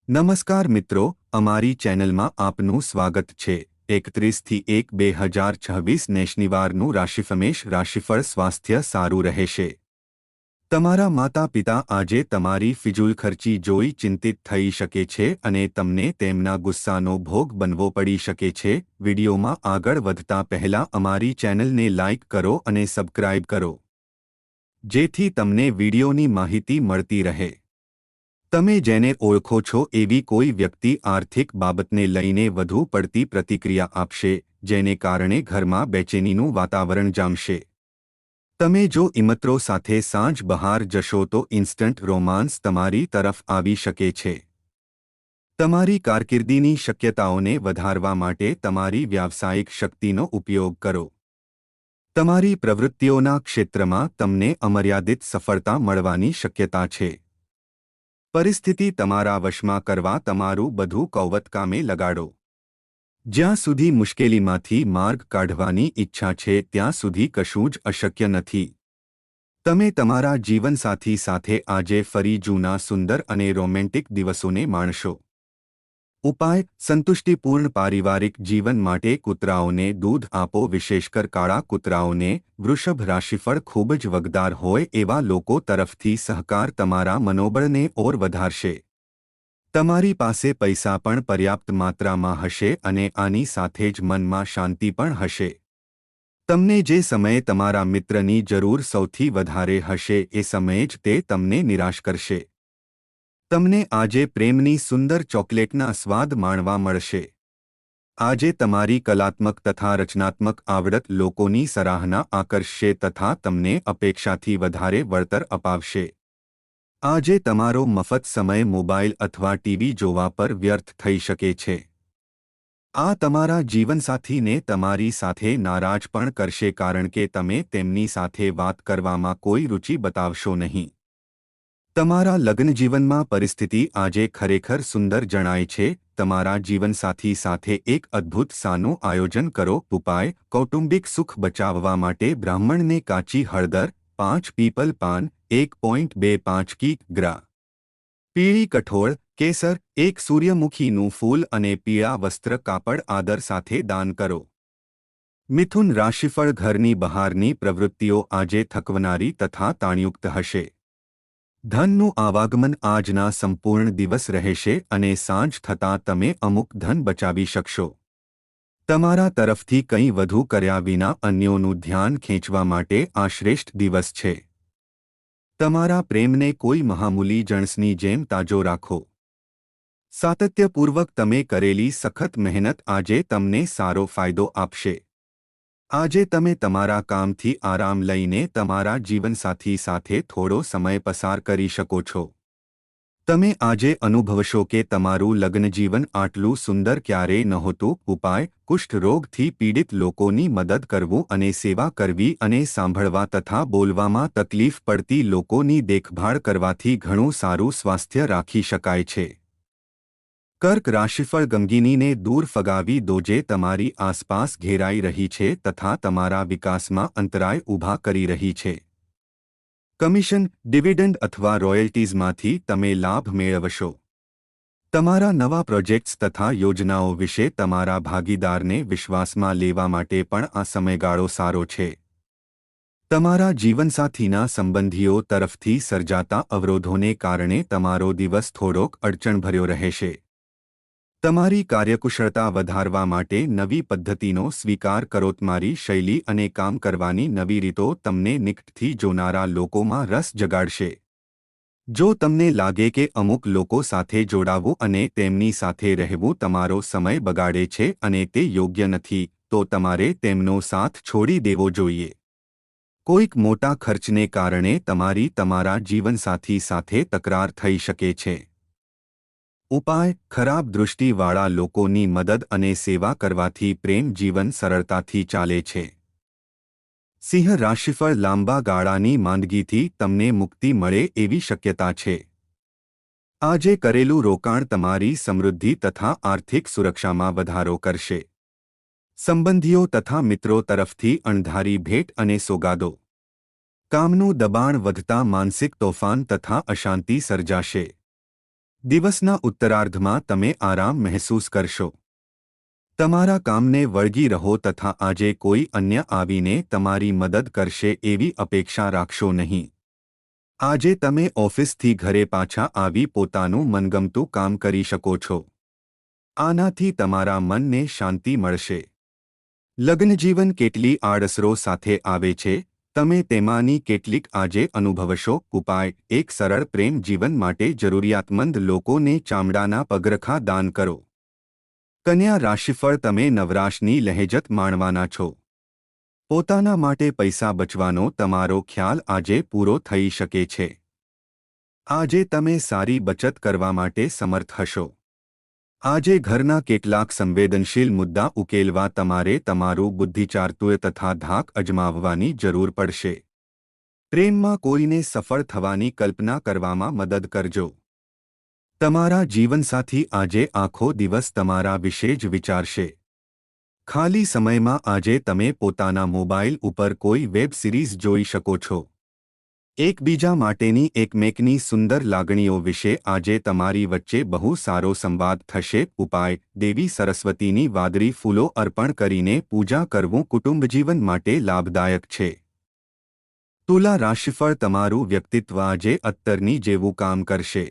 નમસ્કાર મિત્રો, અમારી ચેનલમાં આપનું સ્વાગત છે। 31 થી 1 2026 ને શનિવારનું રાશિફળ સ્વાસ્થ્ય સારું રહેશે। તમારા માતા પિતા આજે તમારી ફિજૂલખર્ચી જોઈ ચિંતિત થઈ શકે છે અને તમને તેમના ગુસ્સાનો ભોગ બનવો પડી શકે છે। વિડીયોમાં આગળ વધતા પહેલા અમારી ચેનલને લાઇક કરો અને સબસ્ક્રાઇબ કરો, જેથી તમને વિડીયોની માહિતી મળતી રહે। તમે જેને ઓળખો છો એવી કોઈ વ્યક્તિ આર્થિક બાબતને લઈને વધુ પડતી પ્રતિક્રિયા આપશે, જેને કારણે ઘરમાં બેચેનીનું વાતાવરણ જામશે। તમે જો મિત્રો સાથે સાંજ બહાર જશો તો ઇન્સ્ટન્ટ રોમાન્સ તમારી તરફ આવી શકે છે। તમારી કારકિર્દીની શક્યતાઓને વધારવા માટે તમારી વ્યાવસાયિક શક્તિનો ઉપયોગ કરો। તમારી પ્રવૃત્તિઓના ક્ષેત્રમાં તમને અમર્યાદિત સફળતા મળવાની શક્યતા છે। પરિસ્થિતિ તમારા વશમાં કરવા તમારું બધું કૌવત કામે લગાડો। જ્યાં સુધી મુશ્કેલીમાંથી માર્ગ કાઢવાની ઈચ્છા છે ત્યાં સુધી કશું જ અશક્ય નથી। તમે તમારા જીવનસાથી સાથે આજે ફરી જૂના સુંદર અને રોમેન્ટિક દિવસોને માણશો। ઉપાય: સંતુષ્ટિપૂર્ણ પારિવારિક જીવન માટે કૂતરાઓને દૂધ આપો, વિશેષકર કાળા કૂતરાઓને। વૃષભ રાશિફળ ખૂબ જ વગદાર હોય એવા લોકો તરફથી સહકાર તમારા મનોબળને ઓર વધારશે। તમારી પાસે પૈસા પણ પર્યાપ્ત માત્રામાં હશે અને આની સાથે જ મનમાં શાંતિ પણ હશે। તમને જે સમયે તમારા મિત્રની જરૂર સૌથી વધારે હશે એ સમયે જ તે તમને નિરાશ કરશે। તમને આજે પ્રેમની સુંદર ચોકલેટના સ્વાદ માણવા મળશે। આજે તમારી કલાત્મક તથા રચનાત્મક આવડત લોકોની સરાહના આકર્ષશે તથા તમને અપેક્ષાથી વધારે વળતર અપાવશે। આજે તમારો મફત સમય મોબાઈલ અથવા ટીવી જોવા પર વ્યર્થ થઈ શકે છે। આ તમારા જીવનસાથીને તમારી સાથે નારાજ પણ કરશે કારણ કે તમે તેમની સાથે વાત કરવામાં કોઈ રુચિ બતાવશો નહીં। તમારા લગ્નજીવનમાં પરિસ્થિતિ આજે ખરેખર સુંદર જણાય છે। તમારા જીવનસાથી સાથે એક અદ્ભુત સાનું આયોજન કરો। ઉપાય: કૌટુંબિક સુખ બચાવવા માટે બ્રાહ્મણને કાચી હળદર, 5 પીપલ પાન, 1.25 કિગ્રા પીળી કઠોળ, કેસર, 1 સૂર્યમુખીનું ફૂલ અને પીળા વસ્ત્ર કાપડ આદર સાથે દાન કરો। મિથુન રાશિફળ ઘરની બહારની પ્રવૃત્તિઓ આજે થકવનારી તથા તાણયુક્ત હશે। ધનનું આવાગમન આજના સંપૂર્ણ દિવસ રહેશે અને સાંજ થતાં તમે અમુક ધન બચાવી શકશો। તમારા તરફથી કંઈ વધુ કર્યા વિના અન્યોનું ધ્યાન ખેંચવા માટે આ શ્રેષ્ઠ દિવસ છે। તમારા પ્રેમને કોઈ મહામૂલી જણસની જેમ તાજો રાખો। સાતત્યપૂર્વક તમે કરેલી સખત મહેનત આજે તમને સારો ફાયદો આપશે। આજે તમે તમારા કામથી આરામ લઈને તમારા જીવનસાથી સાથે થોડો સમય પસાર કરી શકો છો। તમે આજે અનુભવશો કે તમારું લગ્નજીવન આટલું સુંદર ક્યારેય નહોતું। ઉપાય: કુષ્ઠ રોગથી પીડિત લોકોની મદદ કરવું અને સેવા કરવી અને સાંભળવા તથા બોલવામાં તકલીફ પડતી લોકોની દેખભાળ કરવાથી ઘણું સારું સ્વાસ્થ્ય રાખી શકાય છે। કર્ક રાશિફળ ગમગીનીને દૂર ફગાવી દો જે તમારી આસપાસ ઘેરાઈ રહી છે તથા તમારા વિકાસમાં અંતરાય ઊભા કરી રહી છે। કમિશન, ડિવિડન્ડ અથવા રોયલ્ટીઝમાંથી તમે લાભ મેળવશો। તમારા નવા પ્રોજેક્ટ્સ તથા યોજનાઓ વિશે તમારા ભાગીદારને વિશ્વાસમાં લેવા માટે પણ આ સમયગાળો સારો છે। તમારા જીવનસાથીના સંબંધીઓ તરફથી સર્જાતા અવરોધોને કારણે તમારો દિવસ થોડોક અડચણભર્યો રહેશે। તમારી કાર્યકુશળતા વધારવા માટે નવી પદ્ધતિનો સ્વીકાર કરો। તમારી શૈલી અને કામ કરવાની નવી રીતો તમને નિકટથી જોનારા લોકોમાં રસ જગાડશે। જો તમને લાગે કે અમુક લોકો સાથે જોડાવું અને તેમની સાથે રહેવું તમારો સમય બગાડે છે અને તે યોગ્ય નથી, તો તમારે તેમનો સાથ છોડી દેવો જોઈએ। કોઈક મોટા ખર્ચને કારણે તમારા જીવનસાથી સાથે તકરાર થઈ શકે છે। ઉપાય: ખરાબ દૃષ્ટિવાળા લોકોની મદદ અને સેવા કરવાથી પ્રેમ જીવન સરળતાથી ચાલે છે। સિંહ રાશિફળ લાંબા ગાળાની માંદગીથી તમને મુક્તિ મળે એવી શક્યતા છે। આજે કરેલું રોકાણ તમારી સમૃદ્ધિ તથા આર્થિક સુરક્ષામાં વધારો કરશે। સંબંધીઓ તથા મિત્રો તરફથી અણધારી ભેટ અને સોગાદો। કામનું દબાણ વધતા માનસિક તોફાન તથા અશાંતિ સર્જાશે। દિવસના ઉત્તરાર્ધમાં તમે આરામ મહેસૂસ કરશો. તમારા કામને વળગી રહો તથા આજે કોઈ અન્ય આવીને તમારી મદદ કરશે એવી અપેક્ષા રાખશો નહીં. આજે તમે ઓફિસથી ઘરે પાછા આવી પોતાનું મનગમતું કામ કરી શકો છો. આનાથી તમારા મનને શાંતિ મળશે. લગ્નજીવન કેટલી આડઅસરો સાથે આવે છે, તમે તેમાંની કેટલીક આજે અનુભવશો. ઉપાય: એક સરળ પ્રેમ જીવન માટે જરૂરિયાતમંદ લોકોને ચામડાના પગરખાં દાન કરો. કન્યા રાશિફળ: તમે નવરાશની લહેજત માણવાના છો. પોતાના માટે પૈસા બચવાનો તમારો ખ્યાલ આજે પૂરો થઈ શકે છે. આજે તમે સારી બચત કરવા માટે સમર્થ હશો. આજે ઘરના કેટલાક સંવેદનશીલ મુદ્દા ઉકેલવા તમારે તમારું બુદ્ધિચાતુર્ય તથા ધાક અજમાવવાની જરૂર પડશે. પ્રેમમાં કોઈને સફળ થવાની કલ્પના કરવામાં મદદ કરજો. તમારા જીવનસાથી આજે આખો દિવસ તમારા વિશે જ વિચારશે. ખાલી સમયમાં આજે તમે પોતાના મોબાઈલ ઉપર કોઈ વેબ સિરીઝ જોઈ શકો છો. એકબીજા માટેની એકમેકની સુંદર લાગણીઓ વિશે આજે તમારી વચ્ચે બહુ સારો સંવાદ થશે. ઉપાય: દેવી સરસ્વતીની વાદળી ફૂલો અર્પણ કરીને પૂજા કરવું કુટુંબજીવન માટે લાભદાયક છે. તુલા રાશિફળ: તમારું વ્યક્તિત્વ આજે અત્તરની જેવું કામ કરશે.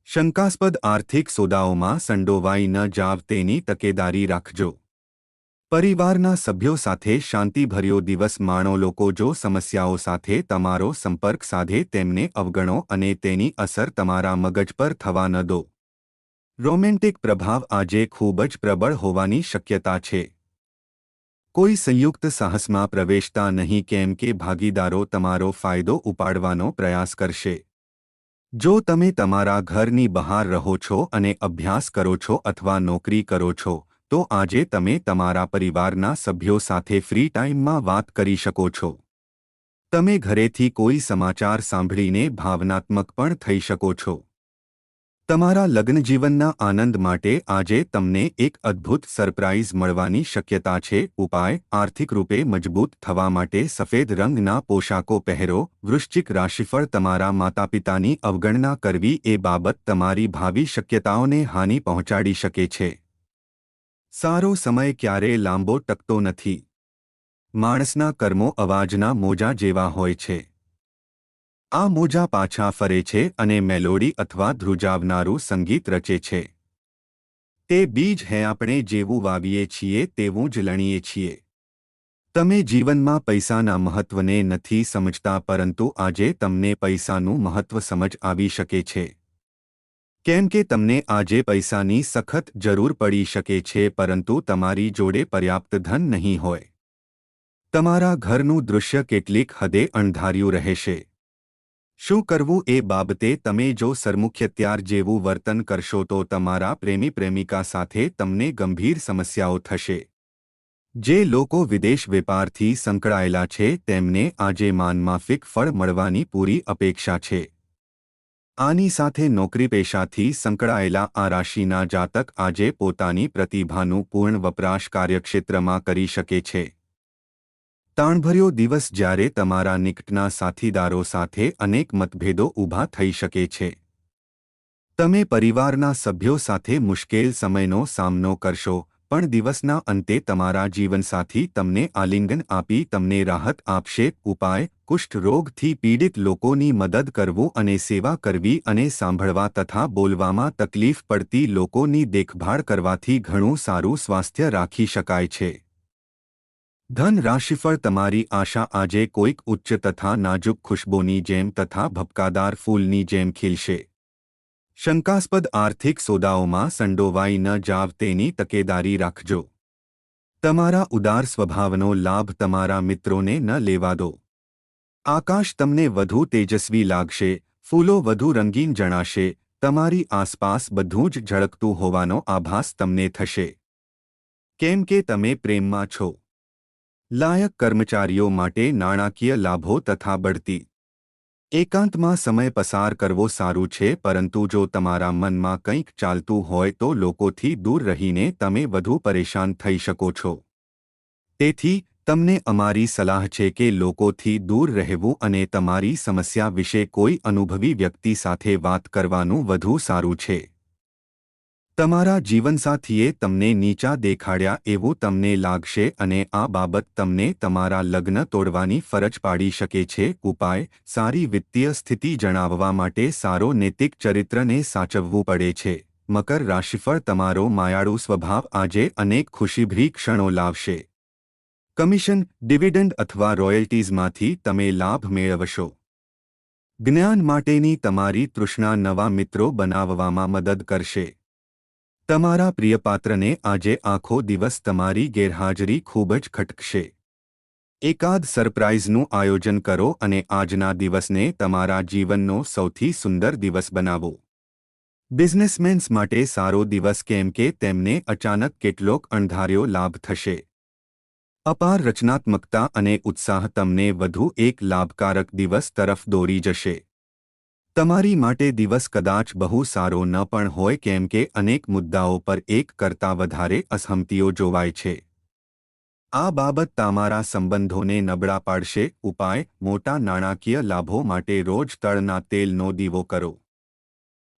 શંકાસ્પદ આર્થિક સોદાઓમાં સંડોવાઈ ન જાવ તેની તકેદારી રાખજો. પરિવારના સભ્યો સાથે શાંતિભર્યો દિવસ માણો. લોકો જો સમસ્યાઓ સાથે તમારો સંપર્ક સાધે તેમને અવગણો અને તેની અસર તમારા મગજ પર થવા ન દો. રોમેન્ટિક પ્રભાવ આજે ખૂબ જ પ્રબળ હોવાની શક્યતા છે. કોઈ સંયુક્ત સાહસમાં પ્રવેશતા નહીં કેમ કે ભાગીદારો તમારો ફાયદો ઉપાડવાનો પ્રયાસ કરશે. જો તમે તમારા ઘરની બહાર રહો છો અને અભ્યાસ કરો છો અથવા નોકરી કરો છો તો આજે તમે તમારા પરિવારના સભ્યો સાથે ફ્રી ટાઈમમાં વાત કરી શકો છો. તમે ઘરેથી કોઈ સમાચાર સાંભળીને ભાવનાત્મક પણ થઈ શકો છો. તમારા લગ્નજીવનના આનંદ માટે આજે તમને એક અદ્ભુત સરપ્રાઇઝ મળવાની શક્યતા છે. ઉપાય: આર્થિક રૂપે મજબૂત થવા માટે સફેદ રંગના પોશાકો પહેરો. વૃશ્ચિક રાશિફળ: તમારા માતાપિતાની અવગણના કરવી એ બાબત તમારી ભાવિ શક્યતાઓને હાનિ પહોંચાડી શકે છે. સારો સમય ક્યારેય લાંબો ટકતો નથી. માણસના કર્મો અવાજના મોજા જેવા હોય છે. આ મોજા પાછા ફરે છે અને મેલોડી અથવા ધ્રુજાવનારું સંગીત રચે છે. તે બીજ હે, આપણે જેવું વાવીએ છીએ તેવું જ લણીએ છીએ. તમે જીવનમાં પૈસાના મહત્વને નથી સમજતા પરંતુ આજે તમને પૈસાનું મહત્વ સમજ આવી શકે છે. કેમ કે તમને આજે પૈસાની સખત જરૂર પડી શકે છે પરંતુ તમારી જોડે પર્યાપ્ત ધન નહીં હોય. તમારા ઘરનું દૃશ્ય કેટલીક હદે અણધાર્યું રહેશે. શું કરવું એ બાબતે તમે જો સરમુખ્યત્યાર જેવું વર્તન કરશો તો તમારા પ્રેમી પ્રેમિકા સાથે તમને ગંભીર સમસ્યાઓ થશે. જે લોકો વિદેશ વેપારથી સંકળાયેલા છે તેમને આજે માનમાફિક ફળ મળવાની પૂરી અપેક્ષા છે. આની સાથે નોકરી પેશાથી સંકળાયેલા આ રાશિના જાતક આજે પોતાની પ્રતિભાનું પૂર્ણ વપરાશ કાર્યક્ષેત્રમાં કરી શકે છે. તાણભર્યો દિવસ જ્યારે તમારા નિકટના સાથીદારો સાથે અનેક મતભેદો ઊભા થઈ શકે છે. તમે પરિવારના સભ્યો સાથે મુશ્કેલ સમયનો સામનો કરશો પણ દિવસના અંતે તમારા જીવનસાથી તમને આલિંગન આપી તમને રાહત આપશે. ઉપાય: કુષ્ઠ રોગથી પીડિત લોકોની મદદ કરવું અને સેવા કરવી અને સાંભળવા તથા બોલવામાં તકલીફ પડતી લોકોની દેખભાળ કરવાથી ઘણું સારું સ્વાસ્થ્ય રાખી શકાય છે. ધન રાશિફળ: તમારી આશા આજે કોઈક ઉચ્ચ તથા નાજુક ખુશ્બોની જેમ તથા ભપકાદાર ફૂલની જેમ ખીલશે. શંકાસ્પદ આર્થિક સોદાઓમાં સંડોવાઈ ન જાવ તેની તકેદારી રાખજો. તમારા ઉદાર સ્વભાવનો લાભ તમારા મિત્રોને ન લેવા દો. આકાશ તમને વધુ તેજસ્વી લાગશે, ફૂલો વધુ રંગીન જણાશે, તમારી આસપાસ બધું જ ઝળકતું હોવાનો આભાસ તમને થશે. કેમ કે તમે પ્રેમમાં છો. લાયક કર્મચારીઓ માટે નાણાકીય લાભો તથા બઢતી. એકાંતમાં સમય પસાર કરવો સારું છે પરંતુ જો તમારા મનમાં કંઈક ચાલતું હોય તો લોકોથી દૂર રહીને તમે વધુ પરેશાન થઈ શકો છો. તેથી તમને અમારી સલાહ છે કે લોકોથી દૂર રહેવું અને તમારી સમસ્યા વિશે કોઈ અનુભવી વ્યક્તિ સાથે વાત કરવાનું વધુ સારું છે. તમારા જીવનસાથીએ તમને નીચા દેખાડ્યા એવું તમને લાગશે અને આ બાબત તમને તમારા લગ્ન તોડવાની ફરજ પાડી શકે છે. ઉપાય: સારી વિત્તીય સ્થિતિ જણાવવા માટે સારો નૈતિક ચરિત્રને સાચવવું પડે છે. મકર રાશિફળ: તમારો માયાળુ સ્વભાવ આજે અનેક ખુશીભરી ક્ષણો લાવશે. કમિશન, ડિવિડન્ડ અથવા રોયલ્ટીઝમાંથી તમે લાભ મેળવશો. જ્ઞાન માટેની તમારી તૃષ્ણા નવા મિત્રો બનાવવામાં મદદ કરશે. તમારા પ્રિયપાત્રને આજે આખો દિવસ તમારી ગેરહાજરી ખૂબ જ ખટકશે. એકાદ સરપ્રાઇઝનું આયોજન કરો અને આજના દિવસને તમારા જીવનનો સૌથી સુંદર દિવસ બનાવો. બિઝનેસમેન્સ માટે સારો દિવસ કેમ કે તેમને અચાનક કેટલોક અણધાર્યો લાભ થશે. અપાર રચનાત્મકતા અને ઉત્સાહ તમને વધુ એક લાભકારક દિવસ તરફ દોરી જશે. તમારી માટે દિવસ કદાચ બહુ સારો ન પણ હોય કેમ કે અનેક મુદ્દાઓ પર એક કરતાં વધારે અસહમતિઓ જોવાય છે. આ બાબત તમારા સંબંધોને નબળા પાડશે. ઉપાય: મોટા નાણાકીય લાભો માટે રોજ તળના તેલનો દીવો કરો.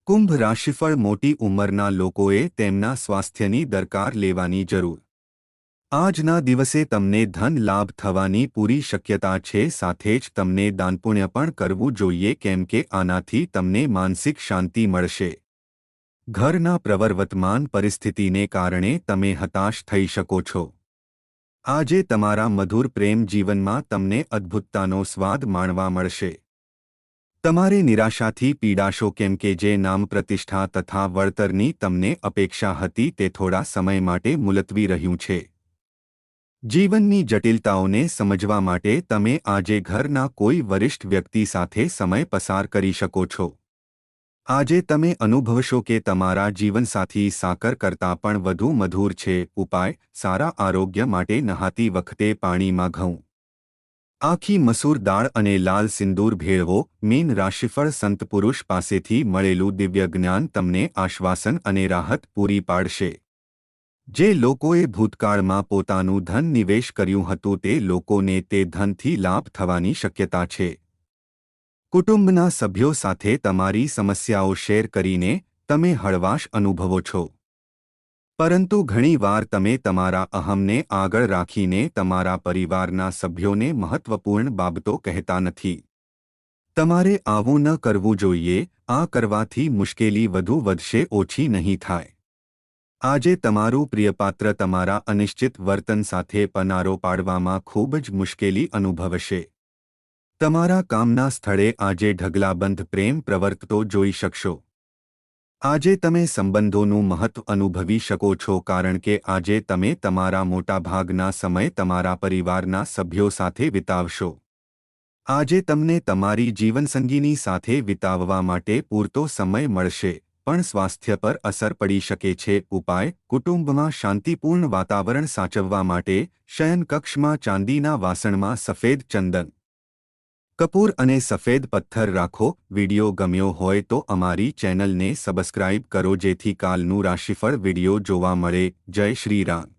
કુંભ રાશિફળ: મોટી ઉંમરના લોકોએ તેમના સ્વાસ્થ્યની દરકાર લેવાની જરૂર. આજના દિવસે તમને ધન લાભ થવાની પૂરી શક્યતા છે. સાથે જ તમને દાનપુણ્ય પણ કરવું જોઈએ કેમ કે આનાથી તમને માનસિક શાંતિ મળશે. ઘરના પ્રવર્તમાન પરિસ્થિતિને કારણે તમે હતાશ થઈ શકો છો. આજે તમારા મધુર પ્રેમ જીવનમાં તમને અદ્ભુતતાનો સ્વાદ માણવા મળશે. તમારે નિરાશાથી પીડાશો કેમ કે જે નામ પ્રતિષ્ઠા તથા વળતરની તમને અપેક્ષા હતી તે થોડા સમય માટે મુલતવી રહ્યું છે. જીવનની જટિલતાઓને સમજવા માટે તમે આજે ઘરના કોઈ વરિષ્ઠ વ્યક્તિ સાથે સમય પસાર કરી શકો છો. આજે તમે અનુભવશો કે તમારા જીવનસાથી સાકર કરતાં પણ વધુ મધુર છે. ઉપાય: સારા આરોગ્ય માટે નહાતી વખતે પાણીમાં ઘઉં, આખી મસૂર દાળ અને લાલ સિંદૂર ભેળવો. મીન રાશિફળ: સંત પુરુષ પાસેથી મળેલું દિવ્ય જ્ઞાન તમને આશ્વાસન અને રાહત પૂરી પાડશે. જે લોકોએ ભૂતકાળમાં પોતાનું ધન નિવેશ કર્યું હતું તે લોકોને તે ધનથી લાભ થવાની શક્યતા છે. કુટુંબના સભ્યો સાથે તમારી સમસ્યાઓ શેર કરીને તમે હળવાશ અનુભવો છો. પરંતુ ઘણીવાર તમે તમારા અહમને આગળ રાખીને તમારા પરિવારના સભ્યોને મહત્વપૂર્ણ બાબતો કહેતા નથી. તમારે આવું ન કરવું જોઈએ. આ કરવાથી મુશ્કેલી વધુ વધશે, ઓછી નહીં થાય. આજે તમારું પ્રિયપાત્ર તમારા અનિશ્ચિત વર્તન સાથે પનારો પાડવામાં ખૂબ જ મુશ્કેલી અનુભવશે. તમારા કામના સ્થળે આજે ઢગલાબંધ પ્રેમ પ્રવર્તતો જોઈ શકશો. આજે તમે સંબંધોનું મહત્વ અનુભવી શકો છો કારણ કે આજે તમે તમારા મોટાભાગના સમય તમારા પરિવારના સભ્યો સાથે વિતાવશો. આજે તમને તમારી જીવનસંગીની સાથે વિતાવવા માટે પૂરતો સમય મળશે. પણ સ્વાસ્થ્ય પર અસર પડી શકે છે. ઉપાય: કુટુંબમાં શાંતિપૂર્ણ વાતાવરણ સાચવવા માટે શયનકક્ષમાં ચાંદીના વાસણમાં સફેદ ચંદન, કપૂર અને સફેદ પથ્થર રાખો. વિડિયો ગમ્યો હોય તો અમારી ચેનલને સબસ્ક્રાઇબ કરો જેથી કાલનું રાશિફળ વિડિયો જોવા મળે. જય શ્રી રામ.